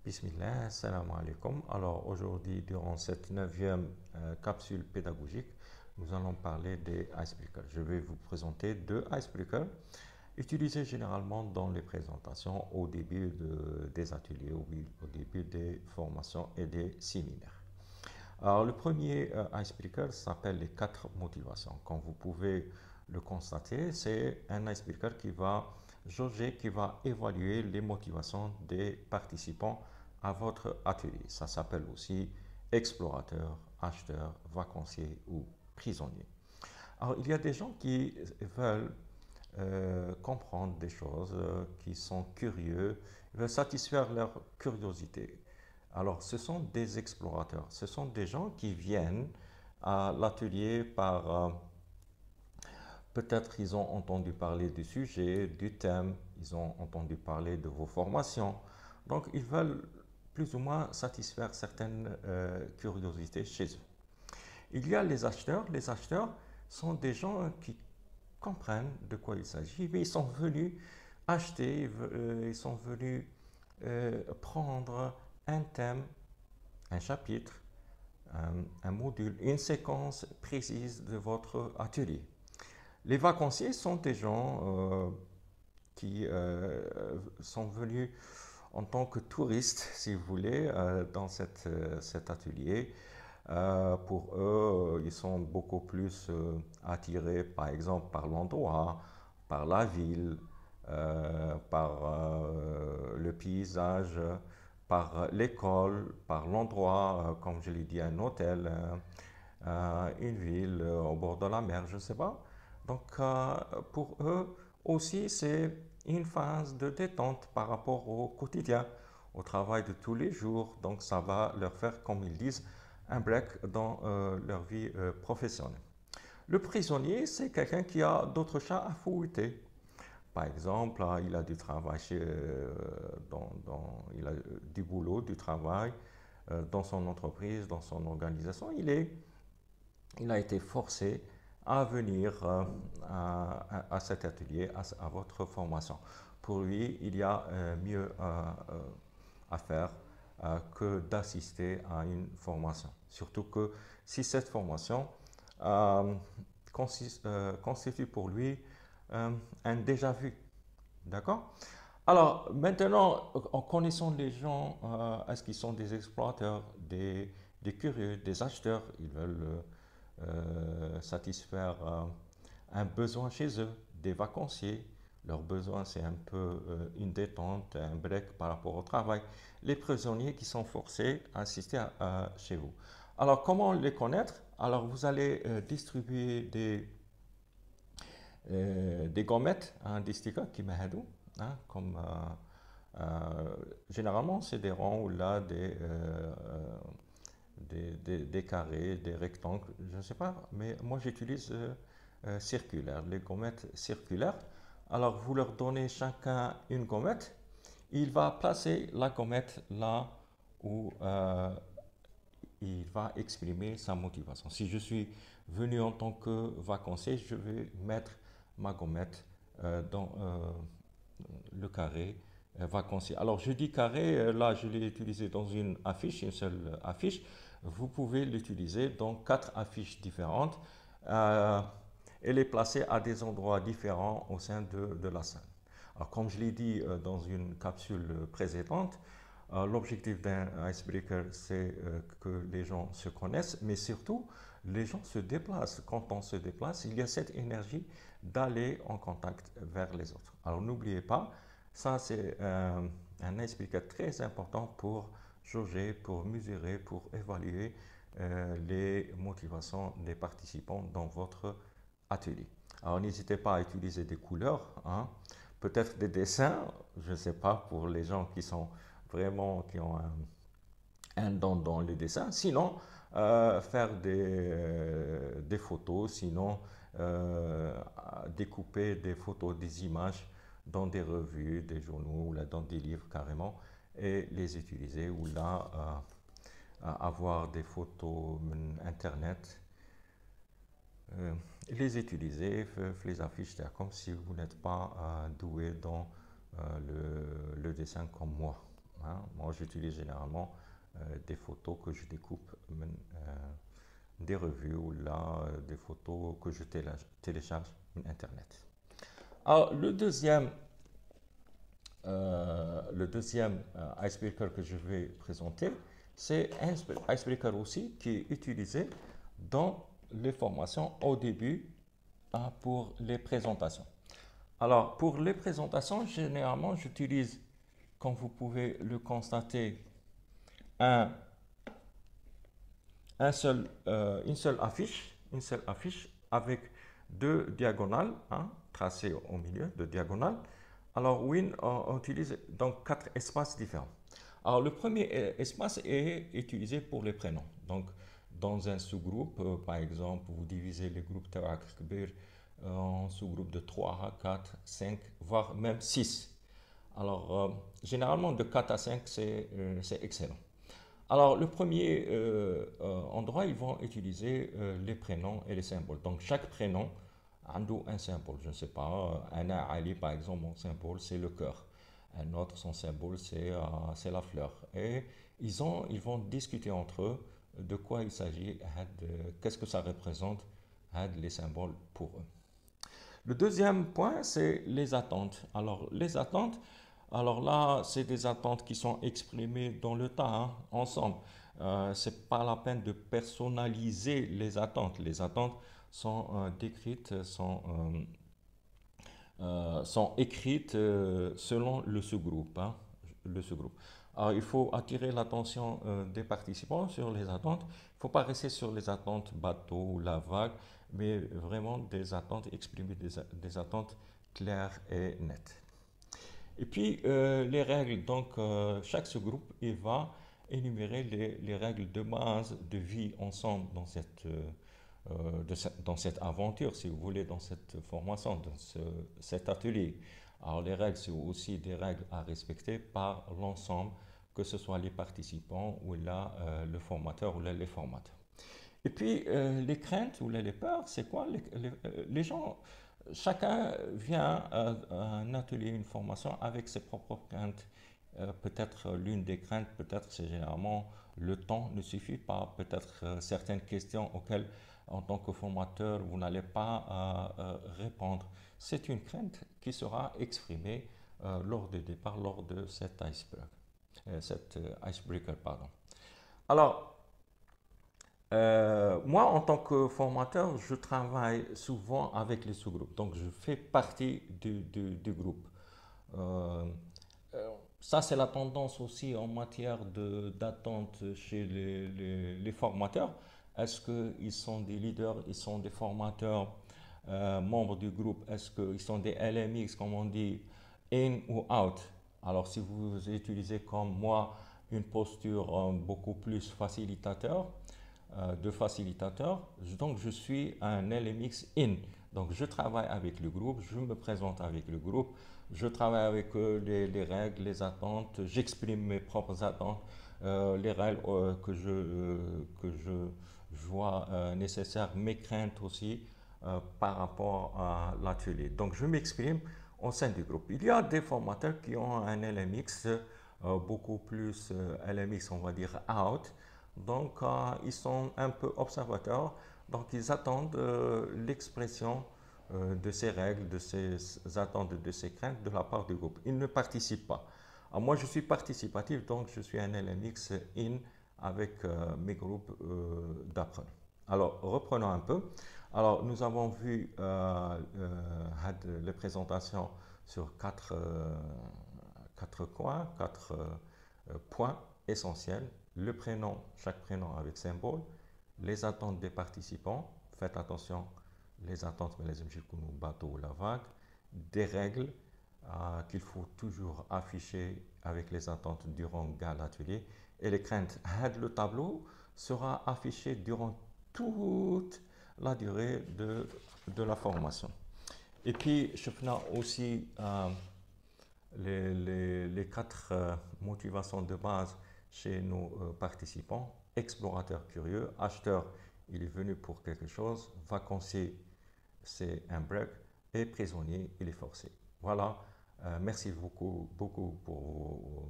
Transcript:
Bismillah, salam alaikum. Alors aujourd'hui, durant cette neuvième capsule pédagogique, nous allons parler des icebreakers. Je vais vous présenter deux icebreakers utilisés généralement dans les présentations au début des ateliers, au début des formations et des séminaires. Alors le premier icebreaker s'appelle les quatre motivations. Comme vous pouvez le constater, c'est un icebreaker qui va jauger, qui va évaluer les motivations des participants à votre atelier. Ça s'appelle aussi explorateur, acheteur, vacancier ou prisonnier. Alors, il y a des gens qui veulent comprendre des choses, qui sont curieux, ils veulent satisfaire leur curiosité. Alors, ce sont des explorateurs, ce sont des gens qui viennent à l'atelier par peut-être ils ont entendu parler du sujet, du thème, ils ont entendu parler de vos formations. Donc, ils veulent plus ou moins satisfaire certaines curiosités chez eux. Il y a les acheteurs. Les acheteurs sont des gens qui comprennent de quoi il s'agit, mais ils sont venus acheter, ils sont venus prendre un thème, un chapitre, un module, une séquence précise de votre atelier. Les vacanciers sont des gens qui sont venus en tant que touristes, si vous voulez, dans cet atelier. Pour eux, ils sont beaucoup plus attirés, par exemple, par l'endroit, par la ville, par le paysage, par l'école, par l'endroit, comme je l'ai dit, un hôtel, une ville au bord de la mer, je ne sais pas. Donc, pour eux aussi, c'est une phase de détente par rapport au quotidien, au travail de tous les jours. Donc, ça va leur faire, comme ils disent, un break dans leur vie professionnelle. Le prisonnier, c'est quelqu'un qui a d'autres chats à fouetter. Par exemple, il a du travail, il a du boulot, du travail dans son entreprise, dans son organisation. Il a été forcé à venir à cet atelier, à votre formation. Pour lui, il y a mieux à faire que d'assister à une formation. Surtout que si cette formation constitue pour lui un déjà-vu. D'accord? Alors, maintenant, en connaissant les gens, est-ce qu'ils sont des explorateurs, des curieux, des acheteurs? Ils veulent satisfaire un besoin chez eux, des vacanciers. Leur besoin, c'est un peu une détente, un break par rapport au travail. Les prisonniers qui sont forcés à assister chez vous. Alors, comment les connaître? Alors, vous allez distribuer des gommettes, hein, des stickers qui m'aident, hein, comme généralement, c'est des ronds ou là des carrés, des rectangles, je ne sais pas, mais moi j'utilise circulaire, les gommettes circulaires. Alors vous leur donnez chacun une gommette, il va placer la gommette là où il va exprimer sa motivation. Si je suis venu en tant que vacancier, je vais mettre ma gommette dans le carré vacancier. Alors je dis carré, là je l'ai utilisé dans une affiche, une seule affiche. Vous pouvez l'utiliser dans quatre affiches différentes et les placer à des endroits différents au sein de la salle. Alors comme je l'ai dit dans une capsule précédente, l'objectif d'un icebreaker, c'est que les gens se connaissent, mais surtout, les gens se déplacent. Quand on se déplace, il y a cette énergie d'aller en contact vers les autres. Alors n'oubliez pas, ça c'est un icebreaker très important pour jauger, pour mesurer, pour évaluer les motivations des participants dans votre atelier. Alors n'hésitez pas à utiliser des couleurs, hein, peut-être des dessins, je ne sais pas, pour les gens qui sont vraiment, qui ont un don dans les dessins. Sinon, faire des photos, sinon découper des photos, des images dans des revues, des journaux ou là, dans des livres carrément et les utiliser ou là avoir des photos internet, les utiliser, les afficher comme si vous n'êtes pas doué dans le dessin comme moi. hein. Moi, j'utilise généralement des photos que je découpe des revues ou là des photos que je télécharge sur Internet. Alors, le deuxième icebreaker que je vais présenter, c'est un icebreaker aussi qui est utilisé dans les formations au début pour les présentations. Alors, pour les présentations, généralement, j'utilise, comme vous pouvez le constater, un, une seule affiche avec deux diagonales, hein, tracées au milieu de diagonales. Alors, Win utilise donc quatre espaces différents. Alors, le premier espace est utilisé pour les prénoms. Donc, dans un sous-groupe, par exemple, vous divisez les groupes Tawak Kbir en sous-groupes de 3, 4, 5, voire même 6. Alors, généralement, de 4 à 5, c'est excellent. Alors, le premier endroit, ils vont utiliser les prénoms et les symboles. Donc, chaque prénom a un symbole. Je ne sais pas, Anna Ali, par exemple, mon symbole, c'est le cœur. Un autre, son symbole, c'est la fleur. Et ils vont discuter entre eux de quoi il s'agit, qu'est-ce que ça représente, les symboles pour eux. Le deuxième point, c'est les attentes. Alors, les attentes, alors là, c'est des attentes qui sont exprimées dans le tas, hein, ensemble. C'est pas la peine de personnaliser les attentes. Les attentes sont décrites, sont écrites selon le sous-groupe, hein, le sous-groupe. Alors, il faut attirer l'attention des participants sur les attentes. Il ne faut pas rester sur les attentes bateau ou la vague, mais vraiment des attentes exprimées, des attentes claires et nettes. Et puis, les règles. Donc, chaque sous-groupe, il va énumérer les règles de base de vie ensemble dans cette aventure, si vous voulez, dans cette formation, cet atelier. Alors, les règles, c'est aussi des règles à respecter par l'ensemble, que ce soit les participants ou là, le formateur ou là, les formateurs. Et puis, les craintes ou les peurs, c'est quoi? Les gens, chacun vient à un atelier, une formation avec ses propres craintes. Peut-être l'une des craintes, peut-être c'est généralement le temps ne suffit pas, peut-être certaines questions auxquelles en tant que formateur vous n'allez pas répondre. C'est une crainte qui sera exprimée lors du départ, lors de cet icebreaker, pardon. Alors, moi, en tant que formateur, je travaille souvent avec les sous-groupes. Donc, je fais partie du groupe. Euh, euh, Ça, c'est la tendance aussi en matière d'attente chez les formateurs. Est-ce qu'ils sont des leaders, ils sont des formateurs, membres du groupe? Est-ce qu'ils sont des LMX, comme on dit, in ou out? Alors, si vous utilisez comme moi une posture beaucoup plus facilitateur, donc je suis un LMX in. Donc je travaille avec le groupe, je me présente avec le groupe, je travaille avec eux les règles, les attentes, j'exprime mes propres attentes, les règles que je vois nécessaires, mes craintes aussi par rapport à l'atelier. Donc je m'exprime au sein du groupe. Il y a des formateurs qui ont un LMX beaucoup plus LMX, on va dire out. Donc ils sont un peu observateurs, donc ils attendent l'expression de ces règles, de ces attentes, de ces craintes de la part du groupe. Ils ne participent pas. Alors, moi, je suis participatif, donc je suis un LMX in avec mes groupes d'apprenants. Alors, reprenons un peu. Alors, nous avons vu les présentations sur quatre coins, quatre points essentiels. Le prénom, chaque prénom avec symbole, les attentes des participants, faites attention, les attentes, mais les bateau ou la vague, des règles qu'il faut toujours afficher avec les attentes durant l'atelier, et les craintes. Le tableau sera affiché durant toute la durée de la formation. Et puis, je ferai aussi les quatre motivations de base chez nos participants. Explorateur curieux, acheteur, il est venu pour quelque chose, vacancier, c'est un break, et prisonnier, il est forcé. Voilà, merci beaucoup, beaucoup pour